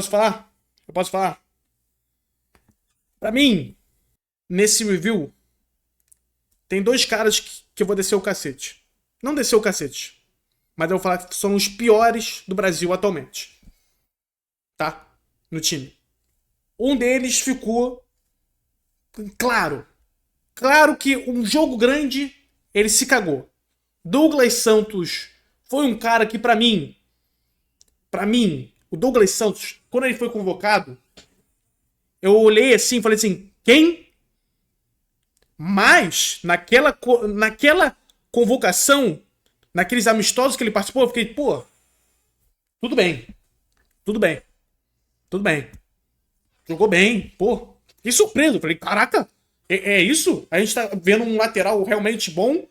Posso falar? Eu posso falar? Pra mim, nesse review, tem dois caras que eu vou descer o cacete. Não descer o cacete, mas eu vou falar que são os piores do Brasil atualmente. Tá? No time. Um deles ficou claro. Claro que um jogo grande, ele se cagou. Douglas Santos foi um cara que, pra mim, o Douglas Santos, quando ele foi convocado, eu olhei assim e falei assim, quem? Mas, naquela convocação, naqueles amistosos que ele participou, eu fiquei, pô, tudo bem, tudo bem, tudo bem. Jogou bem, pô. Fiquei surpreso, falei, caraca, é isso? A gente tá vendo um lateral realmente bom,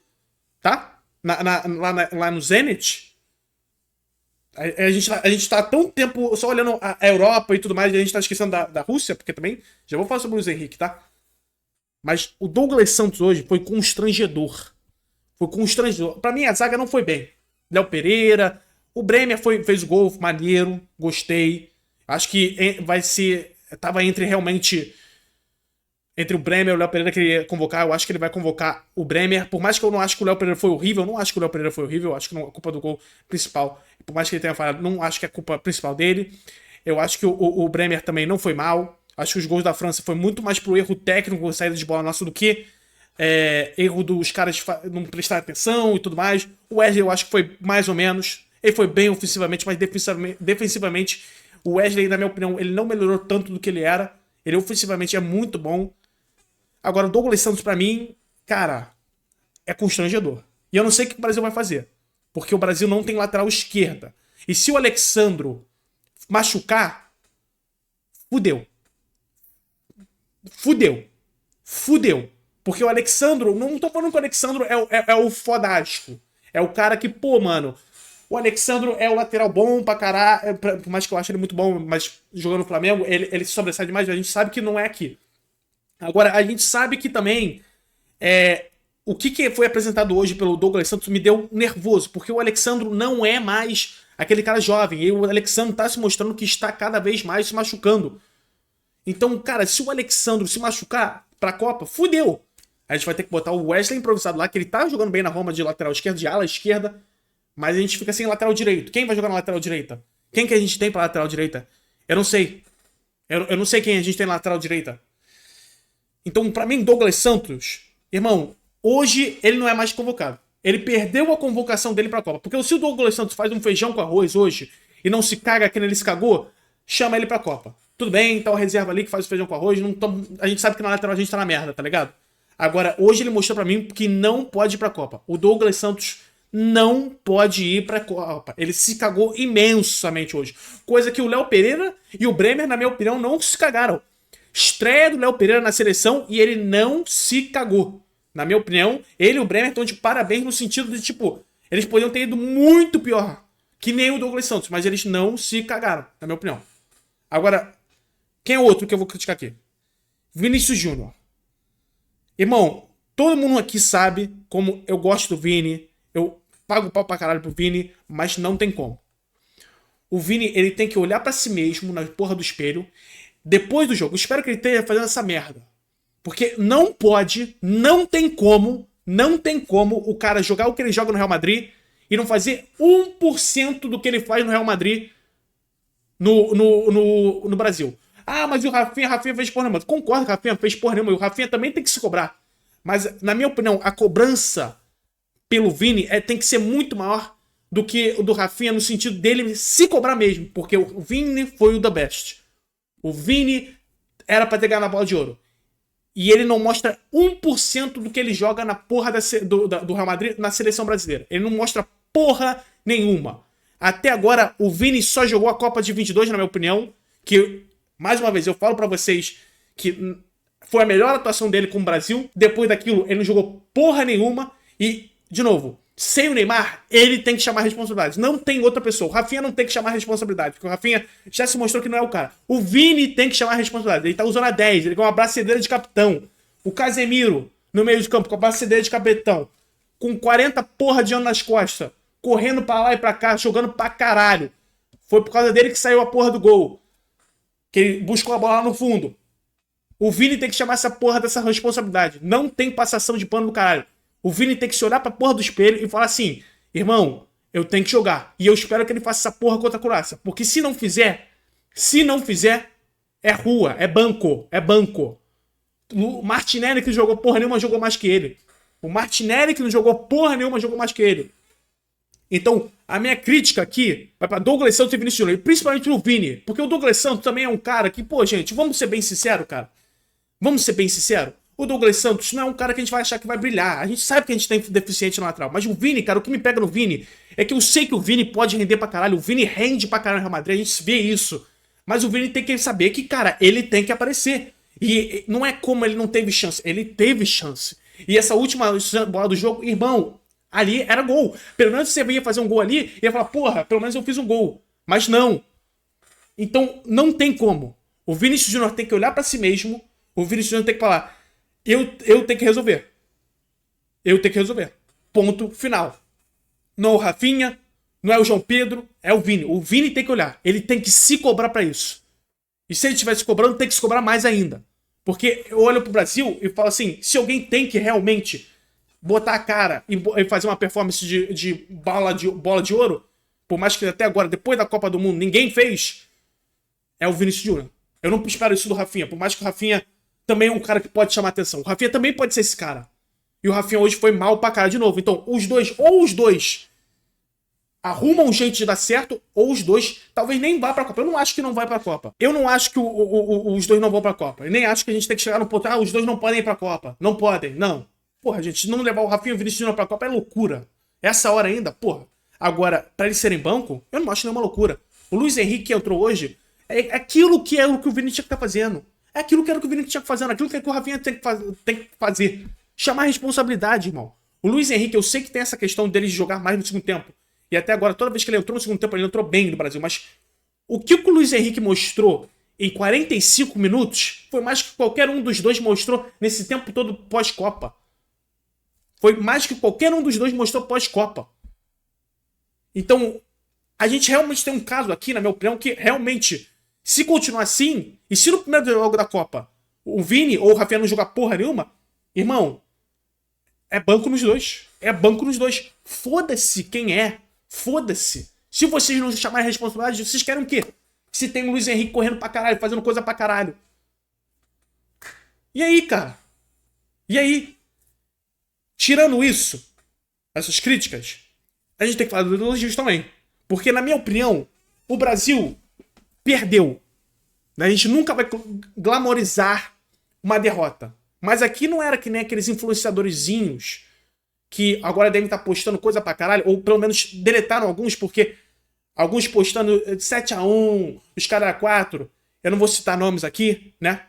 tá? Lá no Zenit. A gente tá há tão tempo só olhando a Europa e tudo mais, e a gente tá esquecendo da Rússia, porque também, já vou falar sobre o Luiz Henrique, tá? Mas o Douglas Santos hoje foi constrangedor. Foi constrangedor. Pra mim, a zaga não foi bem. Léo Pereira. O Bremer fez o gol, maneiro. Gostei. Acho que vai ser. Tava entre realmente. Entre o Bremer e o Léo Pereira que ele ia convocar. Eu acho que ele vai convocar o Bremer. Por mais que eu não acho que o Léo Pereira foi horrível. Eu não acho que o Léo Pereira foi horrível. Eu acho que não é culpa do gol principal. Por mais que ele tenha falhado, não acho que é culpa principal dele. Eu acho que o Bremer também não foi mal. Acho que os gols da França foi muito mais pro erro técnico, saída de bola nossa, do que erro dos caras não prestar atenção e tudo mais. O Wesley eu acho que foi mais ou menos. Ele foi bem ofensivamente, mas defensivamente o Wesley, na minha opinião, ele não melhorou tanto do que ele era. Ele ofensivamente é muito bom. Agora, o Douglas Santos, pra mim, cara, é constrangedor. E eu não sei o que o Brasil vai fazer. Porque o Brasil não tem lateral esquerda. E se o Alexandro machucar, fudeu. Fudeu. Fudeu. Porque o Alexandro, não tô falando que o Alexandro é o fodástico. É o cara que, pô, mano, o Alexandro é o lateral bom pra caralho. Por mais que eu ache ele muito bom, mas jogando no Flamengo, ele se sobressai demais, mas a gente sabe que não é aqui. Agora, a gente sabe que também o que foi apresentado hoje pelo Douglas Santos me deu nervoso, porque o Alexandro não é mais aquele cara jovem. E o Alexandro tá se mostrando que está cada vez mais se machucando. Então, cara, se o Alexandro se machucar pra Copa, fudeu. A gente vai ter que botar o Wesley improvisado lá, que ele tá jogando bem na Roma de lateral esquerda, de ala esquerda, mas a gente fica sem lateral direito. Quem vai jogar na lateral direita? Quem que a gente tem pra lateral direita? Eu não sei. Eu não sei quem a gente tem na lateral direita. Então, pra mim, Douglas Santos, irmão, hoje ele não é mais convocado. Ele perdeu a convocação dele pra Copa. Porque se o Douglas Santos faz um feijão com arroz hoje e não se caga que ele se cagou, chama ele pra Copa. Tudo bem, tá o reserva ali que faz o feijão com arroz. A gente sabe que na lateral a gente tá na merda, tá ligado? Agora, hoje ele mostrou pra mim que não pode ir pra Copa. O Douglas Santos não pode ir pra Copa. Ele se cagou imensamente hoje. Coisa que o Léo Pereira e o Bremer, na minha opinião, não se cagaram. Estreia do Léo Pereira na seleção e ele não se cagou. Na minha opinião, ele e o Bremer estão de parabéns no sentido de, tipo, eles poderiam ter ido muito pior. Que nem o Douglas Santos, mas eles não se cagaram, na minha opinião. Agora, quem é o outro que eu vou criticar aqui? Vinícius Júnior. Irmão, todo mundo aqui sabe como eu gosto do Vini. Eu pago pau pra caralho pro Vini, mas não tem como. O Vini, ele tem que olhar pra si mesmo na porra do espelho. Depois do jogo, eu espero que ele esteja fazendo essa merda. Porque não pode, não tem como o cara jogar o que ele joga no Real Madrid e não fazer 1% do que ele faz no Real Madrid no Brasil. Ah, mas o Rafinha fez porra nenhuma. Concordo que o Rafinha fez porra nenhuma. E o Rafinha também tem que se cobrar. Mas, na minha opinião, a cobrança pelo Vini tem que ser muito maior do que o do Rafinha no sentido dele se cobrar mesmo. Porque o Vini foi o the best. O Vini era pra ter ganhado a bola de ouro. E ele não mostra 1% do que ele joga na porra do Real Madrid na seleção brasileira. Ele não mostra porra nenhuma. Até agora, o Vini só jogou a Copa de 22, na minha opinião. Que, mais uma vez, eu falo pra vocês que foi a melhor atuação dele com o Brasil. Depois daquilo, ele não jogou porra nenhuma. E, de novo, sem o Neymar, ele tem que chamar a responsabilidade. Não tem outra pessoa. O Rafinha não tem que chamar a responsabilidade, porque o Rafinha já se mostrou que não é o cara. O Vini tem que chamar a responsabilidade. Ele tá usando a 10, ele com uma bracedeira de capitão. O Casemiro, no meio de campo, com a bracedeira de capitão. Com 40 porra de ano nas costas. Correndo pra lá e pra cá, jogando pra caralho. Foi por causa dele que saiu a porra do gol. que ele buscou a bola lá no fundo. O Vini tem que chamar essa porra dessa responsabilidade. Não tem passação de pano do caralho. O Vini tem que se olhar pra porra do espelho e falar assim, irmão, eu tenho que jogar. E eu espero que ele faça essa porra contra a Croácia. Porque se não fizer, é rua, é banco, é banco. O Martinelli, que jogou porra nenhuma, jogou mais que ele. O Martinelli, que não jogou porra nenhuma, jogou mais que ele. Então, a minha crítica aqui vai pra Douglas Santos e Vinícius Júnior. E principalmente no Vini. Porque o Douglas Santos também é um cara que, pô, gente, vamos ser bem sinceros, cara. Vamos ser bem sinceros. O Douglas Santos não é um cara que a gente vai achar que vai brilhar. A gente sabe que a gente tem deficiente no lateral. Mas o Vini, cara, o que me pega no Vini é que eu sei que o Vini pode render pra caralho. O Vini rende pra caralho no Real Madrid. A gente vê isso. Mas o Vini tem que saber que, cara, ele tem que aparecer. E não é como ele não teve chance. Ele teve chance. E essa última bola do jogo, irmão, ali era gol. Pelo menos você ia fazer um gol ali e ia falar, porra, pelo menos eu fiz um gol. Mas não. Então, não tem como. O Vinícius Júnior tem que olhar pra si mesmo. O Vinícius Júnior tem que falar, eu tenho que resolver. Eu tenho que resolver. Ponto final. Não é o Rafinha, não é o João Pedro, é o Vini. O Vini tem que olhar. Ele tem que se cobrar pra isso. E se ele estiver se cobrando, tem que se cobrar mais ainda. Porque eu olho pro Brasil e falo assim, se alguém tem que realmente botar a cara e fazer uma performance de bola de ouro, por mais que até agora, depois da Copa do Mundo, ninguém fez, é o Vinícius Júnior. Eu não espero isso do Rafinha, por mais que o Rafinha também é um cara que pode chamar atenção. O Rafinha também pode ser esse cara. E o Rafinha hoje foi mal pra cara de novo. Então, os dois arrumam um jeito de dar certo, ou os dois talvez nem vá pra Copa. Eu não acho que não vai pra Copa. Eu não acho que os dois não vão pra Copa. Eu nem acho que a gente tem que chegar no ponto, os dois não podem ir pra Copa. Não podem, não. Porra, gente, não levar o Rafinha e o Vinícius Júnior pra Copa é loucura. Essa hora ainda, porra. Agora, pra eles serem banco, eu não acho nenhuma loucura. O Luiz Henrique que entrou hoje, é aquilo que era o que o Vinícius tinha que estar fazendo. É aquilo que era o que o Vinícius tinha que fazer, aquilo que o Rafinha tem que fazer. Chamar a responsabilidade, irmão. O Luiz Henrique, eu sei que tem essa questão dele de jogar mais no segundo tempo. E até agora, toda vez que ele entrou no segundo tempo, ele entrou bem no Brasil. Mas o que o Luiz Henrique mostrou em 45 minutos foi mais que qualquer um dos dois mostrou nesse tempo todo pós-Copa. Foi mais que qualquer um dos dois mostrou pós-Copa. Então, a gente realmente tem um caso aqui, na minha opinião, que realmente, se continuar assim, e se no primeiro jogo da Copa o Vini ou o Rafinha não jogar porra nenhuma, irmão, é banco nos dois. É banco nos dois. Foda-se quem é. Foda-se. Se vocês não chamarem a responsabilidade, vocês querem o quê? Se tem o Luiz Henrique correndo pra caralho, fazendo coisa pra caralho. E aí, cara? E aí? Tirando isso, essas críticas, a gente tem que falar dos elogios também. Porque, na minha opinião, o Brasil perdeu. A gente nunca vai glamorizar uma derrota. Mas aqui não era que nem aqueles influenciadorzinhos que agora devem estar postando coisa pra caralho, ou pelo menos deletaram alguns, porque alguns postando 7-1, os caras 4. Eu não vou citar nomes aqui, né?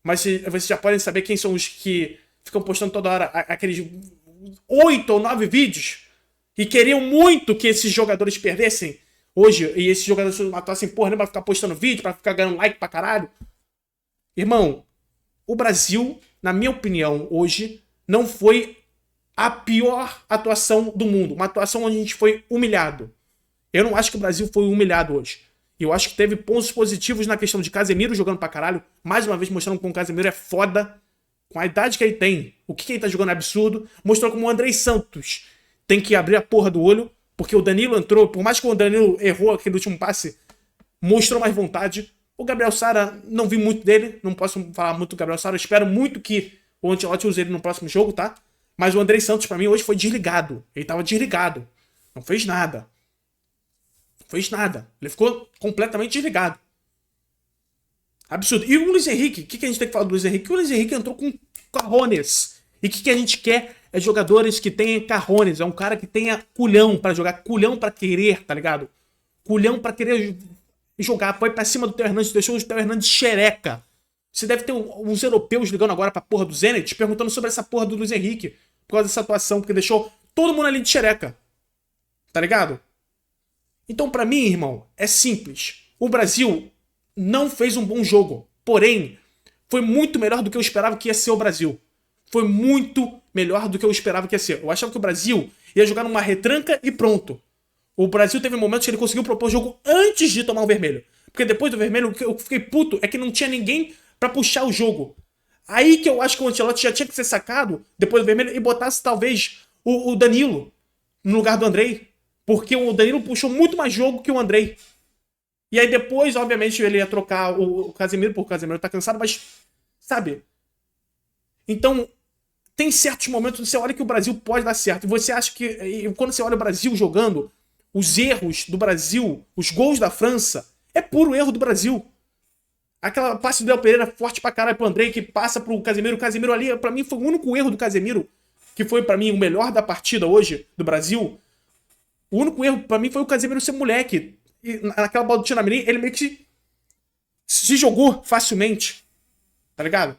Mas vocês já podem saber quem são os que ficam postando toda hora aqueles 8 ou 9 vídeos e queriam muito que esses jogadores perdessem hoje, e esses jogadores matassem porra, nem pra ficar postando vídeo, pra ficar ganhando like pra caralho. Irmão, o Brasil, na minha opinião, hoje, não foi a pior atuação do mundo. Uma atuação onde a gente foi humilhado. Eu não acho que o Brasil foi humilhado hoje. Eu acho que teve pontos positivos na questão de Casemiro jogando pra caralho. Mais uma vez mostrando como o Casemiro é foda. Com a idade que ele tem. O que ele tá jogando é absurdo. Mostrou como o Andrei Santos tem que abrir a porra do olho. Porque o Danilo entrou. Por mais que o Danilo errou aquele último passe, mostrou mais vontade. O Gabriel Sara, não vi muito dele. Não posso falar muito do Gabriel Sara. Espero muito que o Ancelotti use ele no próximo jogo, tá? Mas o Andrei Santos, pra mim, hoje foi desligado. Ele tava desligado. Não fez nada. Não fez nada. Ele ficou completamente desligado. Absurdo. E o Luiz Henrique? O que a gente tem que falar do Luiz Henrique? O Luiz Henrique entrou com carrones. E o que a gente quer é jogadores que tenham carrones. É um cara que tenha culhão pra jogar. Culhão pra querer, tá ligado? Culhão pra querer jogar. Foi pra cima do Theo Hernandes. Deixou o Theo Hernandes xereca. Você deve ter uns europeus ligando agora pra porra do Zenit, perguntando sobre essa porra do Luiz Henrique. Por causa dessa atuação, porque deixou todo mundo ali de xereca. Tá ligado? Então, pra mim, irmão, é simples. O Brasil não fez um bom jogo. Porém, foi muito melhor do que eu esperava que ia ser o Brasil. Foi muito melhor do que eu esperava que ia ser. Eu achava que o Brasil ia jogar numa retranca e pronto. O Brasil teve momentos que ele conseguiu propor o jogo antes de tomar o vermelho. Porque depois do vermelho, o que eu fiquei puto é que não tinha ninguém pra puxar o jogo. Aí que eu acho que o Ancelotti já tinha que ser sacado depois do vermelho e botasse talvez o Danilo no lugar do Andrei. Porque o Danilo puxou muito mais jogo que o Andrei. E aí depois, obviamente, ele ia trocar o Casemiro, porque o Casemiro tá cansado, mas, sabe? Então, tem certos momentos que você olha que o Brasil pode dar certo. E você acha que, e quando você olha o Brasil jogando, os erros do Brasil, os gols da França, é puro erro do Brasil. Aquela passe do Del Pereira forte pra caralho pro Andrei, que passa pro Casemiro. O Casemiro ali, pra mim, foi o único erro do Casemiro, que foi pra mim o melhor da partida hoje do Brasil. O único erro pra mim foi o Casemiro ser moleque. E naquela bola do Tchouaméni, ele meio que se jogou facilmente. Tá ligado?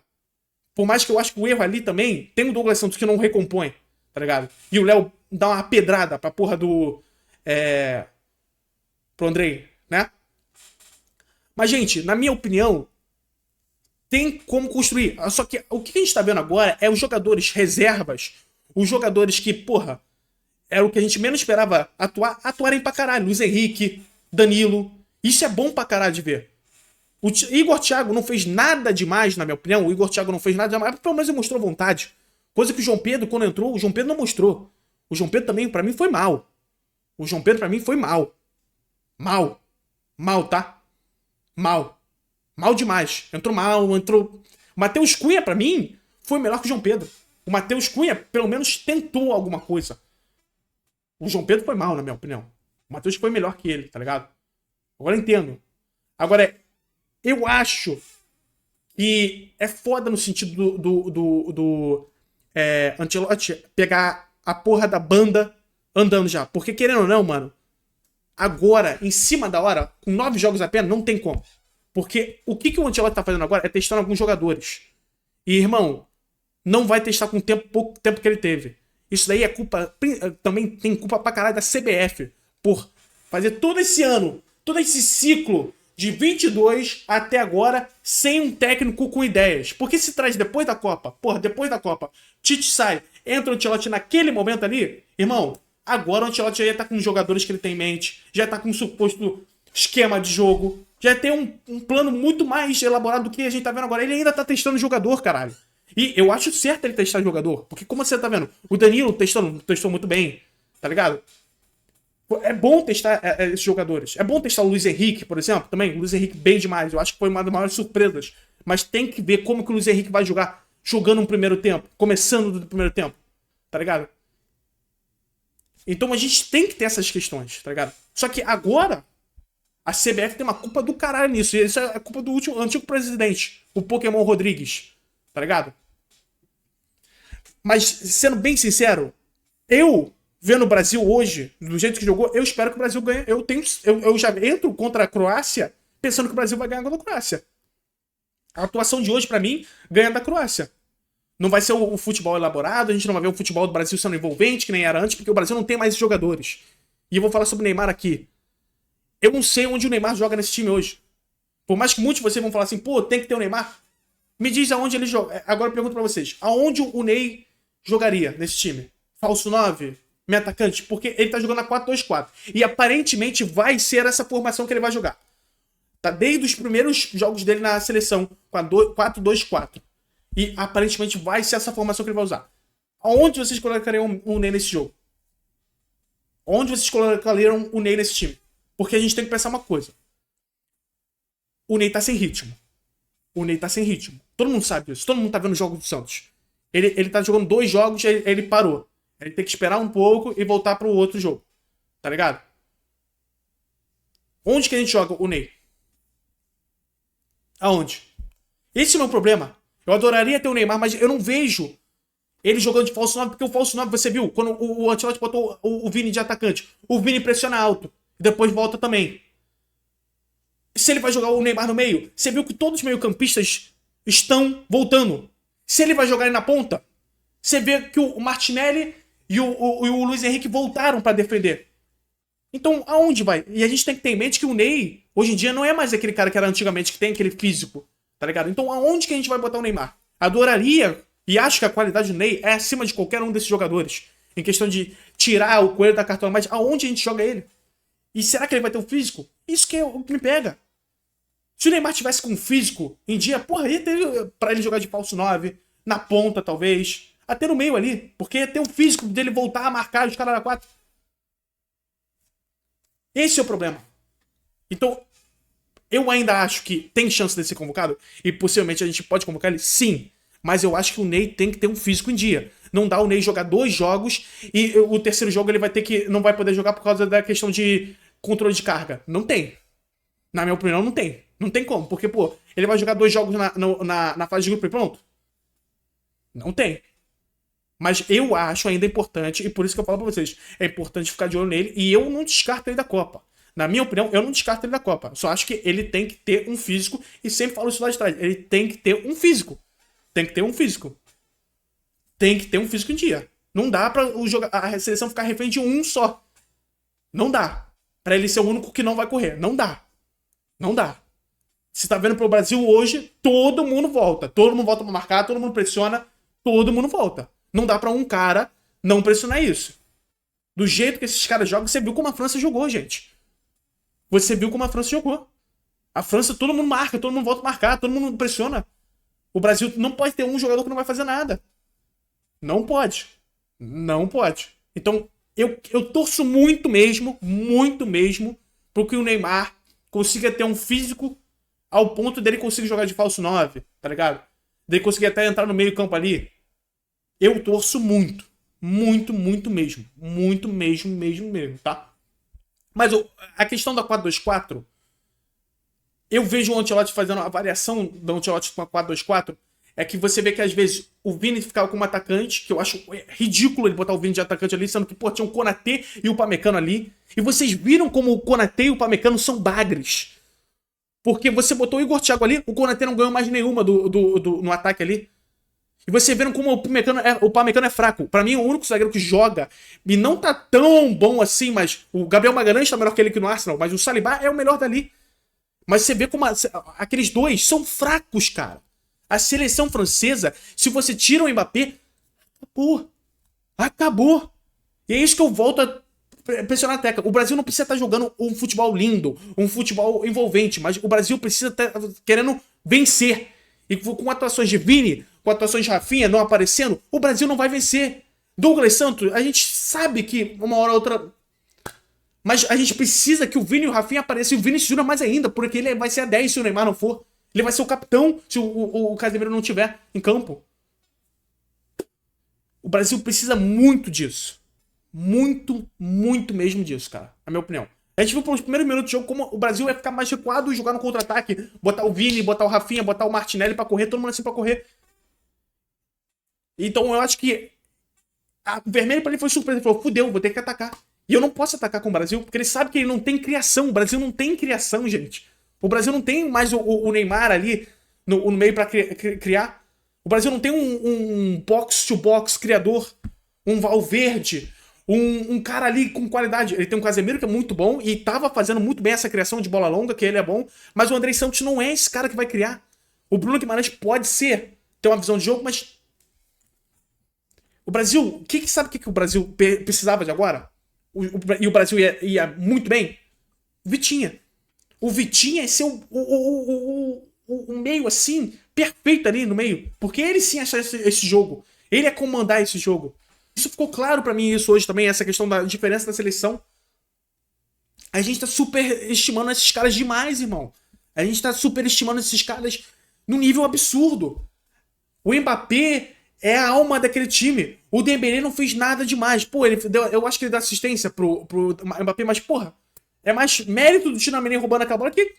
Por mais que eu acho que o erro ali também, tem o Douglas Santos que não recompõe. Tá ligado? E o Léo dá uma pedrada pra porra do... pro Andrei, né? Mas, gente, na minha opinião, tem como construir. Só que o que a gente tá vendo agora é os jogadores reservas, os jogadores que, porra, era o que a gente menos esperava atuarem pra caralho. Luiz Henrique, Danilo. Isso é bom pra caralho de ver. O Igor Thiago não fez nada demais, na minha opinião. O Igor Thiago não fez nada demais, mas pelo menos ele mostrou vontade. Coisa que o João Pedro, quando entrou, o João Pedro não mostrou. O João Pedro também, pra mim, foi mal. O João Pedro, pra mim, foi mal. Mal. Mal, tá? Mal. Mal demais. Entrou mal, entrou... O Matheus Cunha, pra mim, foi melhor que o João Pedro. O Matheus Cunha, pelo menos, tentou alguma coisa. O João Pedro foi mal, na minha opinião. O Matheus foi melhor que ele, tá ligado? Agora eu entendo. Agora, eu acho que é foda no sentido do Ancelotti pegar a porra da banda andando já. Porque, querendo ou não, mano, agora, em cima da hora, com 9 jogos apenas, não tem como. Porque o que o Ancelotti tá fazendo agora é testando alguns jogadores. E, irmão, não vai testar com pouco tempo que ele teve. Isso daí é culpa... Também tem culpa pra caralho da CBF. Por fazer todo esse ano, todo esse ciclo de 22 até agora, sem um técnico com ideias. Porque se traz depois da Copa, porra, depois da Copa, Tite sai, entra o Ancelotti naquele momento ali, irmão, agora o Ancelotti já tá com os jogadores que ele tem em mente, já tá com um suposto esquema de jogo, já tem um plano muito mais elaborado do que a gente tá vendo agora. Ele ainda tá testando jogador, caralho. E eu acho certo ele testar jogador, porque como você tá vendo, o Danilo testou muito bem, tá ligado? É bom testar esses jogadores. É bom testar o Luiz Henrique, por exemplo, também. O Luiz Henrique bem demais. Eu acho que foi uma das maiores surpresas. Mas tem que ver como que o Luiz Henrique vai jogar jogando no primeiro tempo. Começando do primeiro tempo. Tá ligado? Então a gente tem que ter essas questões, tá ligado? Só que agora, a CBF tem uma culpa do caralho nisso. E isso é culpa do antigo presidente, o Pokémon Rodrigues. Tá ligado? Mas, sendo bem sincero, vendo o Brasil hoje, do jeito que jogou, eu espero que o Brasil ganhe. Eu já entro contra a Croácia pensando que o Brasil vai ganhar contra a Croácia. A atuação de hoje, pra mim, ganha da Croácia. Não vai ser o futebol elaborado, a gente não vai ver o futebol do Brasil sendo envolvente, que nem era antes, porque o Brasil não tem mais jogadores. E eu vou falar sobre o Neymar aqui. Eu não sei onde o Neymar joga nesse time hoje. Por mais que muitos de vocês vão falar assim, pô, tem que ter o Neymar. Me diz aonde ele joga. Agora eu pergunto pra vocês, aonde o Ney jogaria nesse time? Falso 9? Meio atacante? Porque ele tá jogando na 4-2-4. E aparentemente vai ser essa formação que ele vai jogar. Tá desde os primeiros jogos dele na seleção, com a 4-2-4. E aparentemente vai ser essa formação que ele vai usar. Aonde vocês colocariam o Ney nesse jogo? Onde vocês colocariam o Ney nesse time? Porque a gente tem que pensar uma coisa. O Ney tá sem ritmo. O Ney tá sem ritmo. Todo mundo sabe disso. Todo mundo tá vendo o jogo do Santos. Ele tá jogando 2 jogos e ele parou. Ele tem que esperar um pouco e voltar pro outro jogo. Tá ligado? Onde que a gente joga o Ney? Aonde? Esse é o meu problema. Eu adoraria ter o Neymar, mas eu não vejo ele jogando de falso 9, porque o falso 9, você viu, quando o Ancelotti botou o Vini de atacante, o Vini pressiona alto e depois volta também. Se ele vai jogar o Neymar no meio, você viu que todos os meio-campistas estão voltando. Se ele vai jogar ele na ponta, você vê que o Martinelli e o Luiz Henrique voltaram pra defender. Então, aonde vai? E a gente tem que ter em mente que o Ney, hoje em dia, não é mais aquele cara que era antigamente, que tem aquele físico, tá ligado? Então, aonde que a gente vai botar o Neymar? Adoraria, e acho que a qualidade do Ney é acima de qualquer um desses jogadores, em questão de tirar o coelho da cartola, mas aonde a gente joga ele? E será que ele vai ter o físico? Isso que é o que me pega. Se o Neymar tivesse com físico em dia, porra, ia ter pra ele jogar de falso 9, na ponta talvez, até no meio ali, porque ia ter um físico dele voltar a marcar os caras da 4. Esse é o problema. Então, eu ainda acho que tem chance de ser convocado, e possivelmente a gente pode convocar ele, sim. Mas eu acho que o Ney tem que ter um físico em dia. Não dá o Ney jogar 2 jogos e o terceiro jogo ele vai ter que. Não vai poder jogar por causa da questão de controle de carga. Não tem. Na minha opinião, não tem. Não tem como. Porque, pô, ele vai jogar 2 jogos na fase de grupo e pronto. Não tem. Mas eu acho ainda importante, e por isso que eu falo pra vocês, é importante ficar de olho nele, e eu não descarto ele da Copa. Na minha opinião, eu não descarto ele da Copa. Só acho que ele tem que ter um físico, e sempre falo isso lá de trás, ele tem que ter um físico. Tem que ter um físico. Tem que ter um físico em dia. Não dá pra a seleção ficar refém de um só. Não dá. Pra ele ser o único que não vai correr. Não dá. Não dá. Você tá vendo pro Brasil hoje, todo mundo volta. Todo mundo volta pra marcar, todo mundo pressiona, todo mundo volta. Não dá pra um cara não pressionar isso. Do jeito que esses caras jogam, você viu como a França jogou, gente. Você viu como a França jogou. A França, todo mundo marca, todo mundo volta a marcar, todo mundo pressiona. O Brasil não pode ter um jogador que não vai fazer nada. Não pode. Não pode. Então, eu torço muito mesmo, pro que o Neymar consiga ter um físico ao ponto dele conseguir jogar de falso 9, tá ligado? Dele conseguir até entrar no meio campo ali. Eu torço muito. Muito mesmo. Muito mesmo, tá? Mas a questão da 4-2-4, eu vejo o Ancelotti fazendo a variação do Ancelotti com a 4-2-4, é que você vê que às vezes o Vini ficava como atacante, que eu acho ridículo ele botar o Vini de atacante ali, sendo que, pô, tinha o Konaté e o Upamecano ali. E vocês viram como o Konaté e o Upamecano são bagres. Porque você botou o Igor Thiago ali, o Konaté não ganhou mais nenhuma no ataque ali. E você viram como o Upamecano é fraco. Pra mim, o único zagueiro que joga, e não tá tão bom assim, mas o Gabriel Magalhães tá melhor que ele aqui no Arsenal, mas o Saliba é o melhor dali. Mas você vê como aqueles dois são fracos, cara. A seleção francesa, se você tira o Mbappé, acabou. Acabou. E é isso que eu volto a pressionar a tecla. O Brasil não precisa estar jogando um futebol lindo, um futebol envolvente, mas o Brasil precisa estar querendo vencer. E com atuações de Vini, com atuações de Rafinha não aparecendo, o Brasil não vai vencer. Douglas Santos, a gente sabe que uma hora ou outra... Mas a gente precisa que o Vini e o Rafinha apareçam. E o Vini Júnior mais ainda, porque ele vai ser a 10 se o Neymar não for. Ele vai ser o capitão se o Casemiro não estiver em campo. O Brasil precisa muito disso. Muito mesmo disso, cara. Na minha opinião. A gente viu pelos primeiros minutos do jogo como o Brasil ia ficar mais recuado e jogar no contra-ataque. Botar o Vini, botar o Rafinha, botar o Martinelli pra correr, todo mundo assim pra correr. Então eu acho que o vermelho pra ele foi surpresa. Ele falou, fudeu, vou ter que atacar. E eu não posso atacar com o Brasil, porque ele sabe que ele não tem criação. O Brasil não tem criação, gente. O Brasil não tem mais o Neymar ali no meio pra criar. O Brasil não tem um box-to-box criador. Um Valverde. Um cara ali com qualidade. Ele tem um Casemiro que é muito bom e tava fazendo muito bem essa criação de bola longa, que ele é bom. Mas o Andrei Santos não é esse cara que vai criar. O Bruno Guimarães pode ser, ter uma visão de jogo, mas... O Brasil... Sabe o que o Brasil precisava de agora? E o Brasil ia muito bem? O Vitinha. O Vitinha ia ser o meio assim, perfeito ali no meio. Porque ele sim achar esse jogo. Ele ia comandar esse jogo. Isso ficou claro pra mim isso hoje também, essa questão da diferença da seleção. A gente tá superestimando esses caras demais, irmão. A gente tá superestimando esses caras num nível absurdo. O Mbappé é a alma daquele time. O Dembélé não fez nada demais. Pô, eu acho que ele dá assistência pro Mbappé, mas, porra, é mais mérito do Tchouaméni roubando aquela bola que...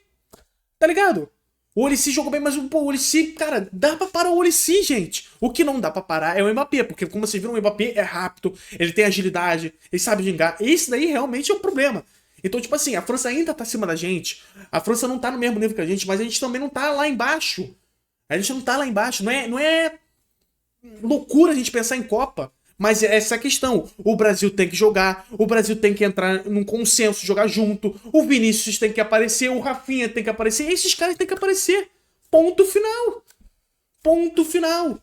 Tá ligado? O Olyssi jogou bem, mas pô, o Olyssi, cara, dá pra parar o Olyssi, gente. O que não dá pra parar é o Mbappé, porque como vocês viram, o Mbappé é rápido, ele tem agilidade, ele sabe gingar. Esse daí realmente é o problema. Então, tipo assim, a França ainda tá acima da gente, a França não tá no mesmo nível que a gente, mas a gente também não tá lá embaixo. A gente não tá lá embaixo, não é loucura a gente pensar em Copa. Mas essa é a questão. O Brasil tem que jogar, o Brasil tem que entrar num consenso, jogar junto. O Vinícius tem que aparecer, o Rafinha tem que aparecer. Esses caras têm que aparecer. Ponto final. Ponto final.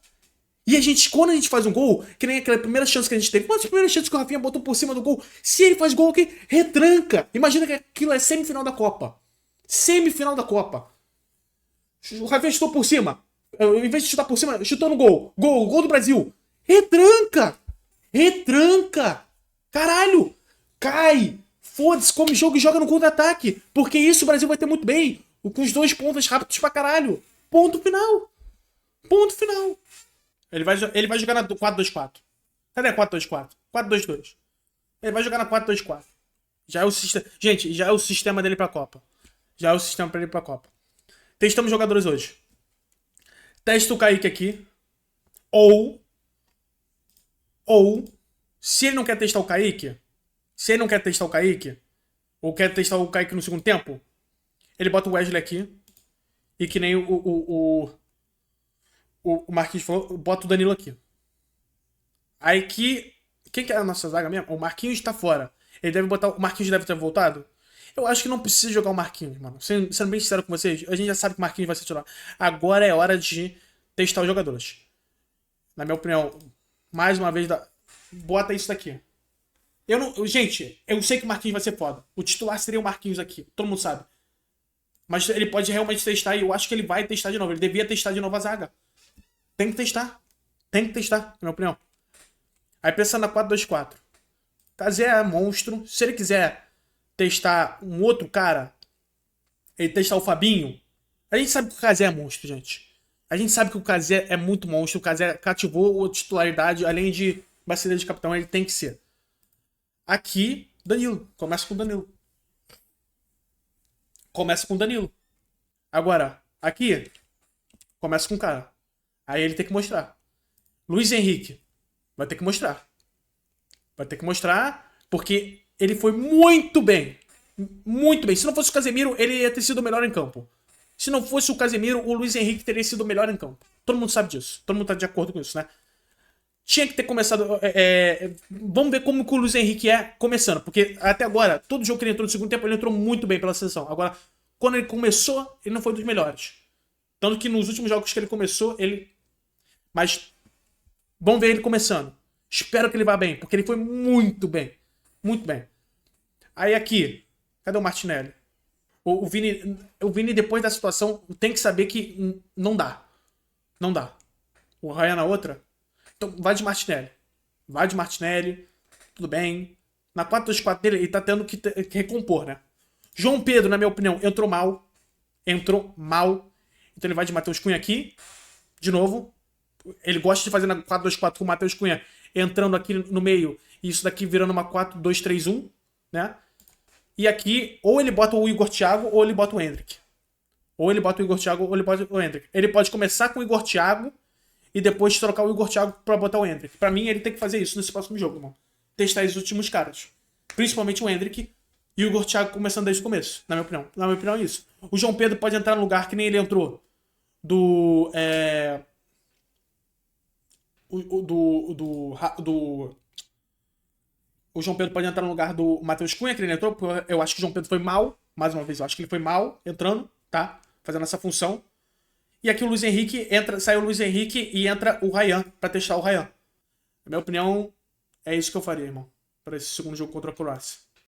E a gente, quando a gente faz um gol, que nem aquela primeira chance que a gente teve, quantas primeiras chances que o Rafinha botou por cima do gol? Se ele faz gol aqui, retranca. Imagina que aquilo é semifinal da Copa. Semifinal da Copa. O Rafinha chutou por cima. Em vez de chutar por cima, chutou no gol. Gol do Brasil. Retranca. Retranca. Caralho. Cai. Foda-se, come jogo e joga no contra-ataque. Porque isso o Brasil vai ter muito bem. Com os 2 pontas rápidos pra caralho. Ponto final. Ponto final. Ele vai jogar na 4-2-4. Cadê a 4-2-4? 4-2-2. Ele vai jogar na 4-2-4. Já é o sistema. Gente, já é o sistema dele pra Copa. Já é o sistema pra ele pra Copa. Testamos jogadores hoje. Testa o Kaique aqui. Ou, se ele não quer testar o Kaique, ou quer testar o Kaique no segundo tempo, ele bota o Wesley aqui. E que nem o Marquinhos falou, bota o Danilo aqui. Aí que. Quem que é a nossa zaga mesmo? O Marquinhos tá fora. Ele deve botar. O Marquinhos deve ter voltado. Eu acho que não precisa jogar o Marquinhos, mano. Sendo bem sincero com vocês, a gente já sabe que o Marquinhos vai ser titular. Agora é hora de testar os jogadores. Na minha opinião, mais uma vez, bota isso daqui. Gente, eu sei que o Marquinhos vai ser foda. O titular seria o Marquinhos aqui. Todo mundo sabe. Mas ele pode realmente testar e eu acho que ele vai testar de novo. Ele devia testar de novo a zaga. Tem que testar. Na minha opinião. Aí pensando na 4-2-4. Cazé é monstro. Se ele quiser testar um outro cara, ele testar o Fabinho. A gente sabe que o Cazé é monstro, gente. A gente sabe que o Cazé é muito monstro. O Cazé cativou a titularidade. Além de bacia de capitão, ele tem que ser. Aqui, Danilo. Começa com Danilo. Agora, aqui, começa com o cara. Aí ele tem que mostrar. Luiz Henrique. Vai ter que mostrar. Porque ele foi muito bem. Muito bem. Se não fosse o Casemiro, ele ia ter sido o melhor em campo. Se não fosse o Casemiro, o Luiz Henrique teria sido o melhor em campo. Todo mundo sabe disso. Todo mundo tá de acordo com isso, né? Tinha que ter começado. Vamos ver como que o Luiz Henrique é começando. Porque até agora, todo jogo que ele entrou no segundo tempo, ele entrou muito bem pela seleção. Agora, quando ele começou, ele não foi dos melhores. Tanto que nos últimos jogos que ele começou, ele. Mas. Vamos ver ele começando. Espero que ele vá bem, porque ele foi muito bem. Muito bem. Aí aqui. Cadê o Martinelli? O Vini, depois da situação, tem que saber que não dá. Não dá. O Ryan na outra. Então, vai de Martinelli. Tudo bem. Na 4-2-4 dele, ele tá tendo que recompor, né? João Pedro, na minha opinião, entrou mal. Então ele vai de Matheus Cunha aqui. De novo. Ele gosta de fazer na 4-2-4 com o Matheus Cunha entrando aqui no meio. E isso daqui virando uma 4-2-3-1, né? E aqui, ou ele bota o Igor Thiago, ou ele bota o Endrick. Ele pode começar com o Igor Thiago e depois trocar o Igor Thiago pra botar o Endrick. Pra mim, ele tem que fazer isso nesse próximo jogo, irmão. Testar esses últimos caras. Principalmente o Endrick e o Igor Thiago começando desde o começo, na minha opinião. Na minha opinião é isso. O João Pedro pode entrar no lugar que nem ele entrou do... O João Pedro pode entrar no lugar do Matheus Cunha, que ele entrou, porque eu acho que o João Pedro foi mal. Mais uma vez, eu acho que ele foi mal entrando, tá? Fazendo essa função. E aqui o Luiz Henrique sai o Luiz Henrique e entra o Ryan pra testar o Ryan. Na minha opinião, é isso que eu faria, irmão. Para esse segundo jogo contra a Croácia.